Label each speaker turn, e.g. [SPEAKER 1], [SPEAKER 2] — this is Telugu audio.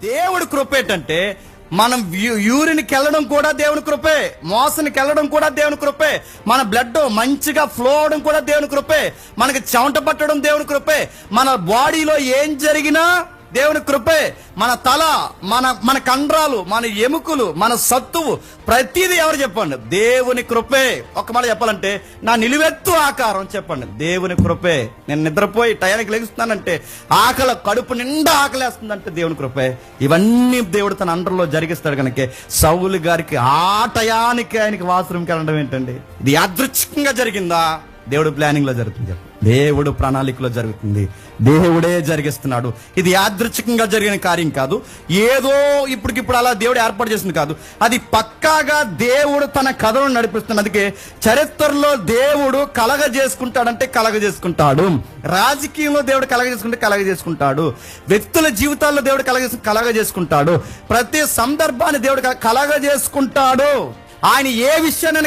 [SPEAKER 1] దేవుడి కృప ఏంటంటే మనం యూరిన్కి వెళ్ళడం కూడా దేవుని కృపే, మోసనికి వెళ్ళడం కూడా దేవుని కృపే, మన బ్లడ్ మంచిగా ఫ్లో అవడం కూడా దేవుని కృపే, మనకి చెమట పట్టడం దేవుని కృపే, మన బాడీలో ఏం జరిగినా దేవుని కృపే, మన తల, మన కండరాలు, మన ఎముకలు, మన సత్తువు, ప్రతిదీ ఎవరు చెప్పండి? దేవుని కృపే. ఒక మాట చెప్పాలంటే నా నిలువెత్తు ఆకారం చెప్పండి దేవుని కృపే. నేను నిద్రపోయి టయానికి లెగుస్తున్నానంటే కడుపు నిండా ఆకలేస్తుందంటే దేవుని కృపే. ఇవన్నీ దేవుడు తన అండర్లో జరిగిస్తాడు కనుక సౌలు గారికి ఆ టయానికి ఆయనకి వాష్రూమ్కి వెళ్ళడం ఏంటండి? ఇది యాదృచ్ఛికంగా జరిగిందా? దేవుడు ప్లానింగ్ లో జరుగుతుంది, దేవుడు ప్రణాళికలో జరుగుతుంది, దేవుడే జరిగిస్తున్నాడు. ఇది యాదృచ్ఛికంగా జరిగిన కార్యం కాదు, ఏదో ఇప్పటికిప్పుడు అలా దేవుడు ఏర్పాటు చేసింది కాదు. అది పక్కాగా దేవుడు తన కథను నడిపిస్తున్నాడు. అందుకే చరిత్రలో దేవుడు కలగజేసుకుంటాడంటే కలగజేసుకుంటాడు, రాజకీయంలో దేవుడు కలగజేసుకుంటాడు, వ్యక్తుల జీవితాల్లో దేవుడు కలగజేసుకుంటాడు, ప్రతి సందర్భాన్ని దేవుడు కలగజేసుకుంటాడు. ఆయన ఏ విషయాన్ని